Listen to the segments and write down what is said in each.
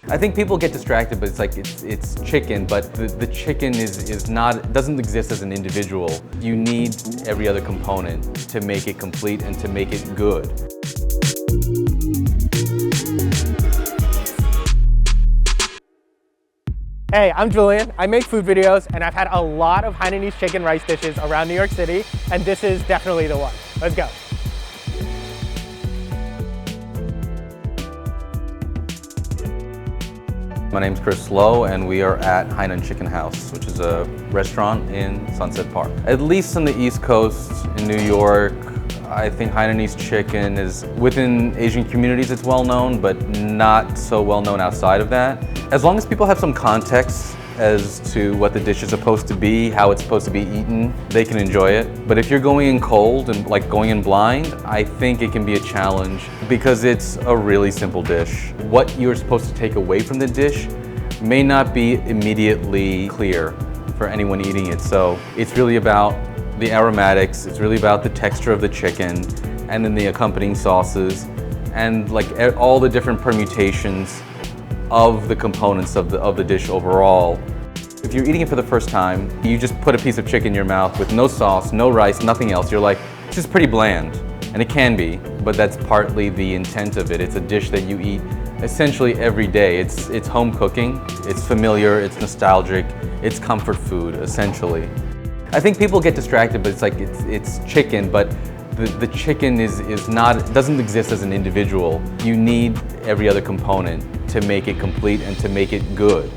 I think people get distracted, but it's chicken, but the chicken doesn't exist as an individual. You need every other component to make it complete and to make it good. Hey, I'm Julian. I make food videos, and I've had a lot of Hainanese chicken rice dishes around New York City, and this is definitely the one. Let's go. My name's Chris Lowe, and we are at Hainan Chicken House, which is a restaurant in Sunset Park. At least on the East Coast in New York, I think Hainanese chicken is, within Asian communities it's well known, but not so well known outside of that. As long as people have some context as to what the dish is supposed to be, how it's supposed to be eaten, they can enjoy it. But if you're going in cold and like going in blind, I think it can be a challenge because it's a really simple dish. What you're supposed to take away from the dish may not be immediately clear for anyone eating it. So it's really about the aromatics, it's really about the texture of the chicken, and then the accompanying sauces, and like all the different permutations of the components of the dish overall. If you're eating it for the first time, you just put a piece of chicken in your mouth with no sauce, no rice, nothing else. You're like, this is pretty bland. And it can be, but that's partly the intent of it. It's a dish that you eat essentially every day. It's home cooking, it's familiar, it's nostalgic, it's comfort food, essentially. I think people get distracted, but it's chicken, but the chicken doesn't exist as an individual. You need every other component to make it complete and to make it good.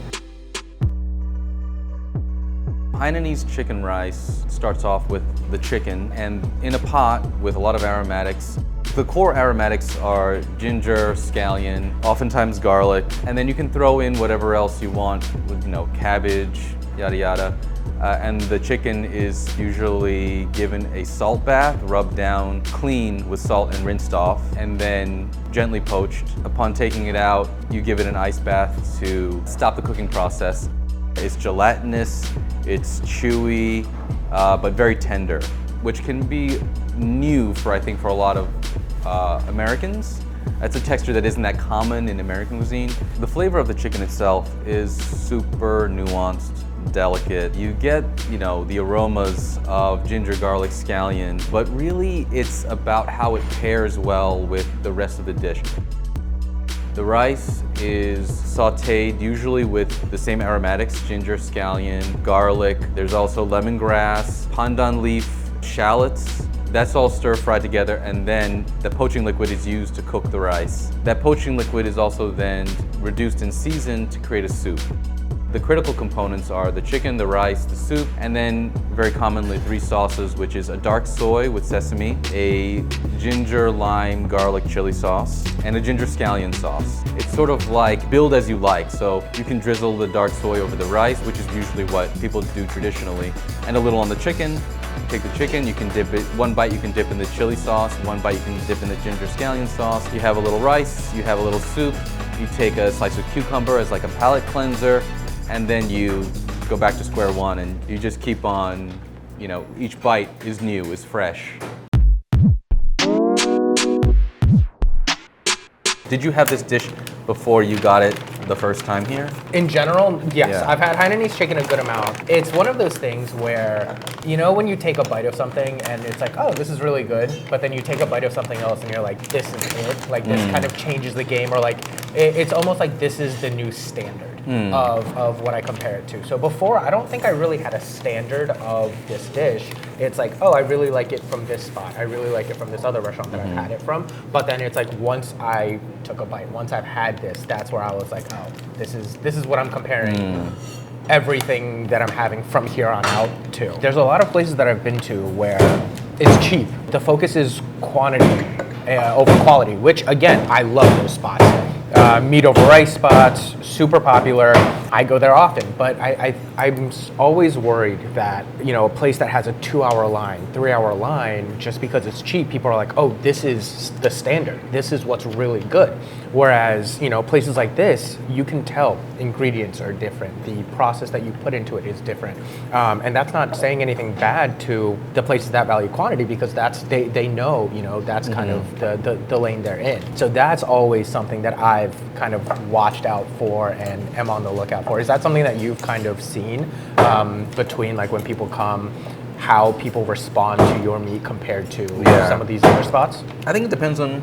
Hainanese chicken rice starts off with the chicken and in a pot with a lot of aromatics. The core aromatics are ginger, scallion, oftentimes garlic, and then you can throw in whatever else you want with, cabbage, yada yada. And the chicken is usually given a salt bath, rubbed down clean with salt and rinsed off, and then gently poached. Upon taking it out, you give it an ice bath to stop the cooking process. It's gelatinous, it's chewy, but very tender, which can be new I think, for a lot of Americans. That's a texture that isn't that common in American cuisine. The flavor of the chicken itself is super nuanced, delicate. You get, the aromas of ginger, garlic, scallion, but really it's about how it pairs well with the rest of the dish. The rice is sauteed usually with the same aromatics, ginger, scallion, garlic. There's also lemongrass, pandan leaf, shallots. That's all stir-fried together, and then the poaching liquid is used to cook the rice. That poaching liquid is also then reduced and seasoned to create a soup. The critical components are the chicken, the rice, the soup, and then very commonly 3 sauces, which is a dark soy with sesame, a ginger, lime, garlic chili sauce, and a ginger scallion sauce. It's sort of like build as you like. So you can drizzle the dark soy over the rice, which is usually what people do traditionally, and a little on the chicken. Take the chicken, you can dip it, one bite you can dip in the chili sauce, one bite you can dip in the ginger scallion sauce. You have a little rice, you have a little soup, you take a slice of cucumber as like a palate cleanser, and then you go back to square one and you just keep on, each bite is new, is fresh. Did you have this dish before you got it the first time here? In general, yes. Yeah. I've had Hainanese chicken a good amount. It's one of those things where, when you take a bite of something and it's like, oh, this is really good, but then you take a bite of something else and you're like, this is it. Like this kind of changes the game, or like, it's almost like this is the new standard of what I compare it to. So before, I don't think I really had a standard of this dish. It's like, oh, I really like it from this spot. I really like it from this other restaurant that I've had it from. But then it's like, once I took a bite, once I've had this, that's where I was like, oh, this is what I'm comparing everything that I'm having from here on out to. There's a lot of places that I've been to where it's cheap. The focus is quantity over quality, which again, I love those spots. Meat over rice spots, super popular. I go there often, but I'm always worried that, a place that has a 2-hour line, 3-hour line, just because it's cheap, people are like, oh, this is the standard. This is what's really good. Whereas, places like this, you can tell ingredients are different. The process that you put into it is different. And that's not saying anything bad to the places that value quantity, because they know, that's kind of the lane they're in. So that's always something that I've kind of watched out for and am on the lookout for? Is that something that you've kind of seen between like when people come, how people respond to your meat compared to some of these other spots? I think it depends on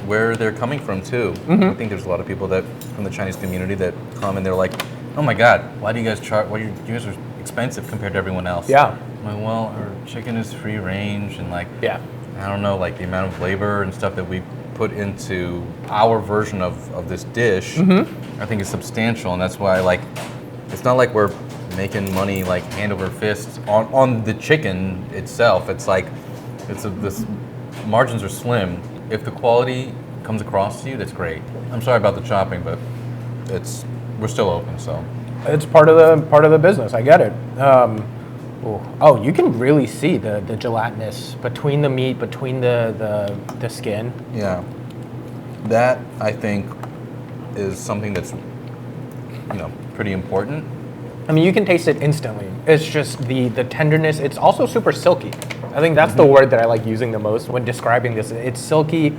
where they're coming from too. I think there's a lot of people that from the Chinese community that come and they're like, oh my God, why do you guys charge? Why you guys are expensive compared to everyone else? Yeah. I'm like, well, our chicken is free range and like, Yeah. I don't know, like the amount of labor and stuff that we put into our version of this dish, I think is substantial, and that's why like, it's not like we're making money like hand over fist on the chicken itself. It's like, this margins are slim. If the quality comes across to you, that's great. I'm sorry about the chopping, but we're still open, so. It's part of the business. I get it. Oh, you can really see the gelatinous between the meat, between the skin. Yeah, that I think is something that's pretty important. I mean, you can taste it instantly. It's just the tenderness. It's also super silky. I think that's the word that I like using the most when describing this. It's silky.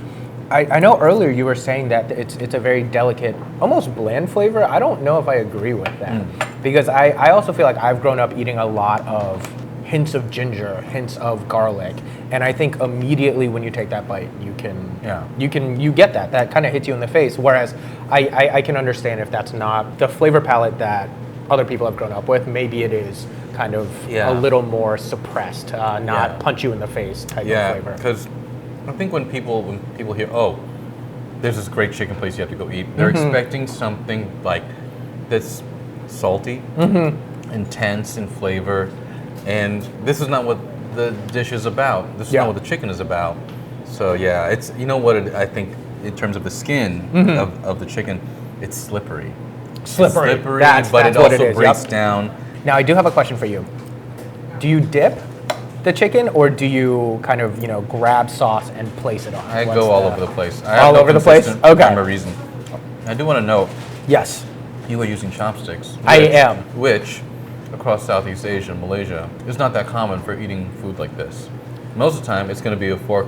I know earlier you were saying that it's a very delicate, almost bland flavor. I don't know if I agree with that because I also feel like I've grown up eating a lot of hints of ginger, hints of garlic, and I think immediately when you take that bite, you get that kind of hits you in the face. Whereas I can understand if that's not the flavor palette that other people have grown up with. Maybe it is kind of a little more suppressed, not punch you in the face type of flavor. Because I think when people hear, oh, there's this great chicken place you have to go eat, they're expecting something like that's salty, intense in flavor, and this is not what the dish is about. This is not what the chicken is about. So yeah, it's I think in terms of the skin of the chicken, it's slippery. Slippery, but it also breaks down. Now I do have a question for you. Do you dip the chicken, or do you kind of grab sauce and place it on? I go all over the place. All over the place? Okay. For a reason. I do want to know. Yes. You are using chopsticks. I am. Which, across Southeast Asia, Malaysia, is not that common for eating food like this. Most of the time, it's going to be a fork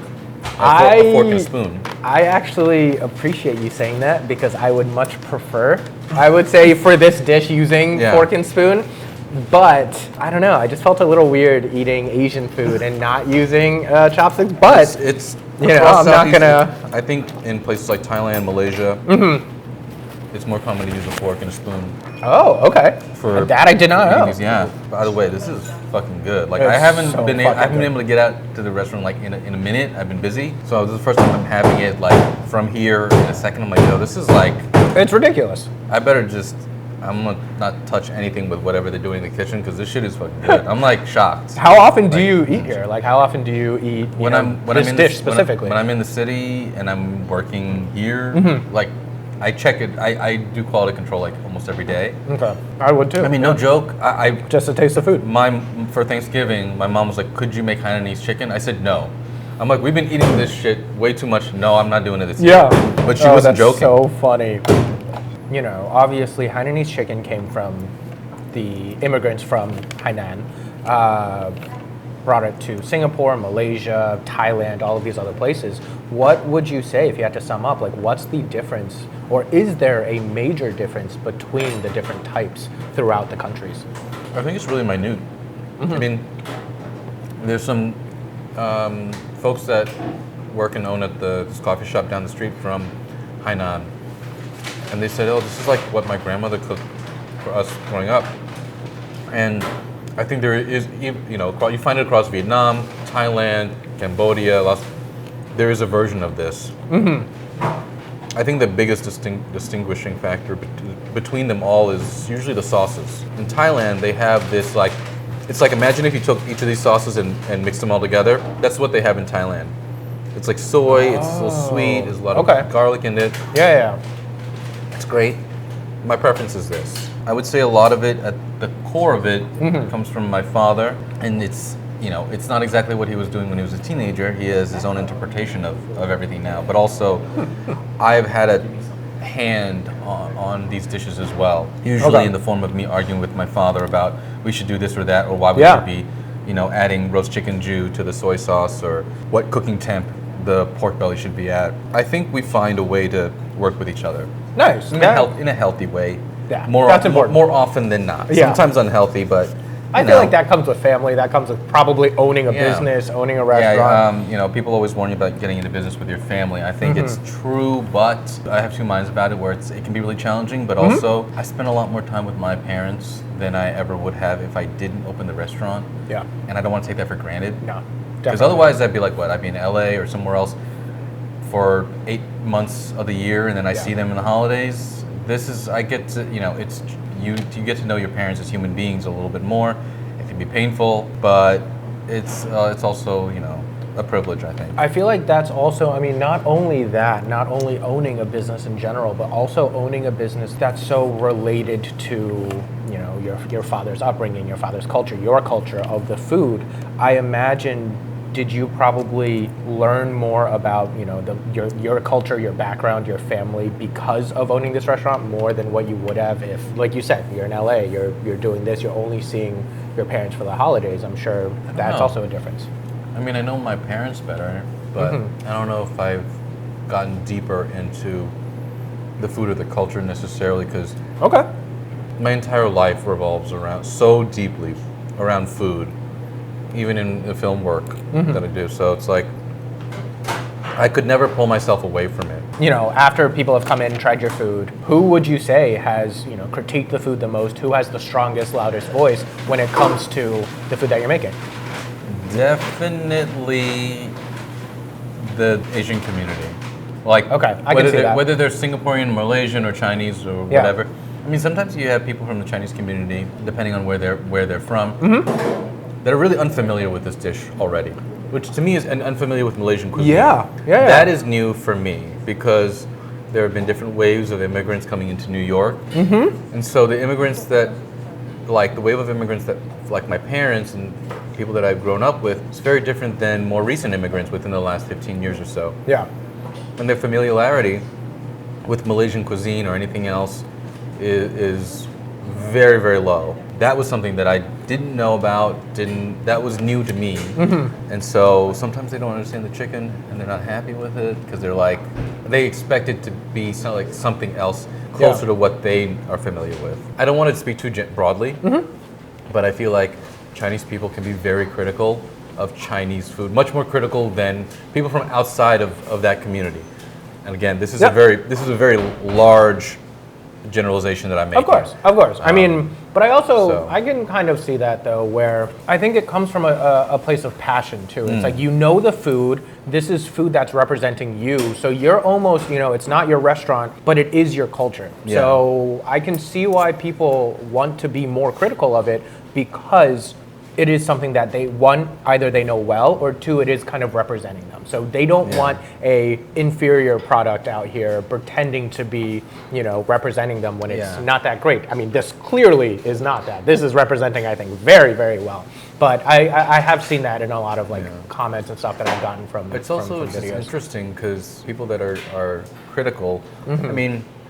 and a spoon. I actually appreciate you saying that because I would much prefer, I would say, for this dish using fork and spoon. But I don't know. I just felt a little weird eating Asian food and not using chopsticks. But it's I'm not gonna. I think in places like Thailand, Malaysia, it's more common to use a fork and a spoon. Oh, okay. For that I did not know. Yeah. By the way, this is fucking good. Like I haven't been able to get out to the restaurant like in a minute. I've been busy, so this is the first time I'm having it like from here in a second. I'm like, yo, this is like. It's ridiculous. I'm gonna not touch anything with whatever they're doing in the kitchen because this shit is fucking good. I'm like shocked. How often do you eat here? Like how often do you eat this dish specifically? When I'm in the city and I'm working here, like I check it. I do quality control like almost every day. Okay, I would too. I mean, no joke. I just to taste the food. For Thanksgiving, my mom was like, "Could you make Hainanese chicken?" I said no. I'm like, we've been eating this shit way too much. No, I'm not doing it this year. But she wasn't joking. So funny. Obviously Hainanese chicken came from the immigrants from Hainan, brought it to Singapore, Malaysia, Thailand, all of these other places. What would you say if you had to sum up? Like, what's the difference, or is there a major difference between the different types throughout the countries? I think it's really minute. I mean, there's some folks that work and own at this coffee shop down the street from Hainan. And they said, oh, this is like what my grandmother cooked for us growing up. And I think there is, you find it across Vietnam, Thailand, Cambodia, there is a version of this. I think the biggest distinguishing factor between them all is usually the sauces. In Thailand, they have this it's like imagine if you took each of these sauces and mixed them all together. That's what they have in Thailand. It's like soy, it's a little sweet, there's a lot of garlic in it. Yeah. It's great. My preference is this. I would say a lot of it, at the core of it, comes from my father, and it's not exactly what he was doing when he was a teenager. He has his own interpretation of everything now, but also I've had a hand on these dishes as well, usually in the form of me arguing with my father about we should do this or that, or why we should be adding roast chicken jus to the soy sauce, or what cooking temp the pork belly should be at. I think we find a way to work with each other. Nice. In, in a healthy way. Yeah, More, that's important. More often than not. Yeah. Sometimes unhealthy, but I feel like that comes with family. That comes with probably owning a business, owning a restaurant. Yeah, people always warn you about getting into business with your family. I think it's true, but I have two minds about it where it can be really challenging, but also I spend a lot more time with my parents than I ever would have if I didn't open the restaurant. Yeah. And I don't want to take that for granted. No. Because otherwise I'd be like, what? I'd be in LA or somewhere else for 8 months of the year and then I see them in the holidays. I get to, you get to know your parents as human beings a little bit more. It can be painful, but it's also, a privilege, I think. I feel like that's also, not only owning a business in general, but also owning a business that's so related to, your father's upbringing, your father's culture, your culture of the food. I imagine, did you probably learn more about, your culture, your background, your family because of owning this restaurant more than what you would have if, like you said, you're in LA, you're doing this, you're only seeing your parents for the holidays. I'm sure that's also a difference. I know my parents better, but I don't know if I've gotten deeper into the food or the culture necessarily because my entire life revolves so deeply around food, even in the film work that I do. So it's like I could never pull myself away from it. After people have come in and tried your food, who would you say has, critiqued the food the most? Who has the strongest, loudest voice when it comes to the food that you're making? Definitely the Asian community. Like, I can see that. Whether they're Singaporean, Malaysian, or Chinese, or whatever. Sometimes you have people from the Chinese community, depending on where they're from, that are really unfamiliar with this dish already, which to me is unfamiliar with Malaysian cuisine. Yeah. That is new for me because there have been different waves of immigrants coming into New York, and so the immigrants the wave of immigrants that, like my parents and people that I've grown up with, is very different than more recent immigrants within the last 15 years or so. Yeah. And their familiarity with Malaysian cuisine or anything else is very, very low. That was something that I didn't know about, that was new to me. And so sometimes they don't understand the chicken and they're not happy with it because they expect it to be something else closer to what they are familiar with. I don't want to speak too broadly, but I feel like Chinese people can be very critical of Chinese food, much more critical than people from outside of that community. And again, this is a very large generalization that I'm making. Of course. But I can kind of see that though, where I think it comes from a place of passion too. It's like, the food, this is food that's representing you. So you're almost, it's not your restaurant, but it is your culture. Yeah. So I can see why people want to be more critical of it because it is something that either they know well, or two, it is kind of representing them. So they don't want a inferior product out here pretending to be, representing them when it's not that great. This clearly is not that. This is representing, I think, very, very well. But I have seen that in a lot of comments and stuff that I've gotten from It's also from videos. Interesting because people that are critical,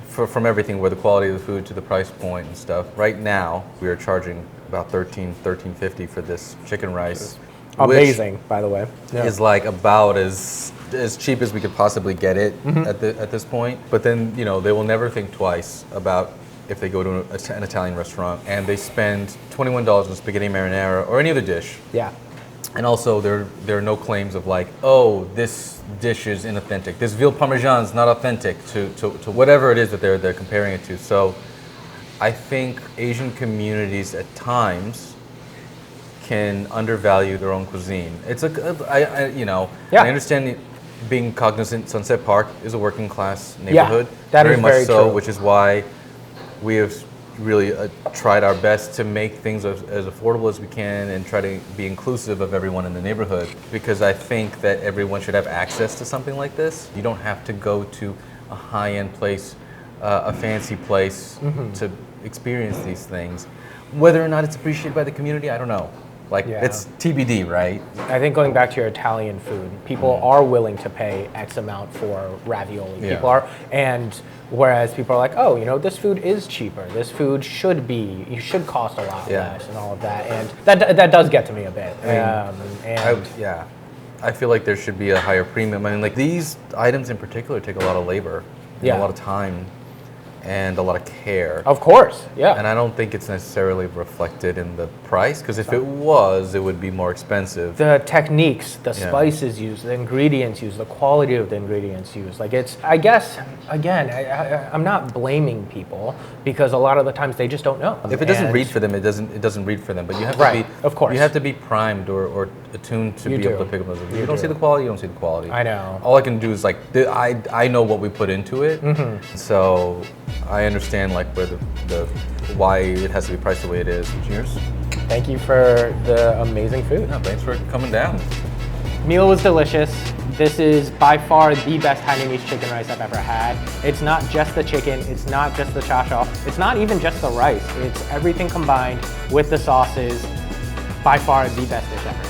from everything, where the quality of the food to the price point and stuff. Right now, we are charging about $13.50 for this chicken rice. Amazing, by the way. Yeah. Is about as cheap as we could possibly get it at this point. But then they will never think twice about if they go to an Italian restaurant and they spend $21 on spaghetti marinara or any other dish. Yeah. And also there are no claims of this dish is inauthentic. This veal parmesan is not authentic to whatever it is that they're comparing it to. So I think Asian communities at times can undervalue their own cuisine. It's I understand being cognizant Sunset Park is a working class neighborhood. Yeah, that very is much very so, true. Which is why we have really tried our best to make things as affordable as we can and try to be inclusive of everyone in the neighborhood, because I think that everyone should have access to something like this. You don't have to go to a high-end place, a fancy place to experience these things. Whether or not it's appreciated by the community, I don't know. It's TBD, right? I think going back to your Italian food, people are willing to pay X amount for ravioli. Yeah. People are, and whereas people are like, this food is cheaper. This food should cost a lot less and all of that. And that does get to me a bit. I feel like there should be a higher premium. These items in particular take a lot of labor. and Yeah. a lot of time and a lot of care. Of course, yeah. And I don't think it's necessarily reflected in the price, because if it was, it would be more expensive. The techniques, the Yeah. spices used, the ingredients used, the quality of the ingredients used. Like it's, I guess, again, I'm not blaming people because a lot of the times they just don't know. If it doesn't And read for them, it doesn't read for them. But you have Right, to be, of course. you have to be primed or attuned to You be able do. to pick up those. If You you don't do. see the quality, you don't see the quality. I know. All I can do is like, I know what we put into it, so I understand like where the why it has to be priced the way it is. Cheers. Thank you for the amazing food. Yeah, thanks for coming down. Meal was delicious. This is by far the best Hainanese chicken rice I've ever had. It's not just the chicken, it's not just the cha cha, it's not even just the rice. It's everything combined with the sauces. By far the best dish ever.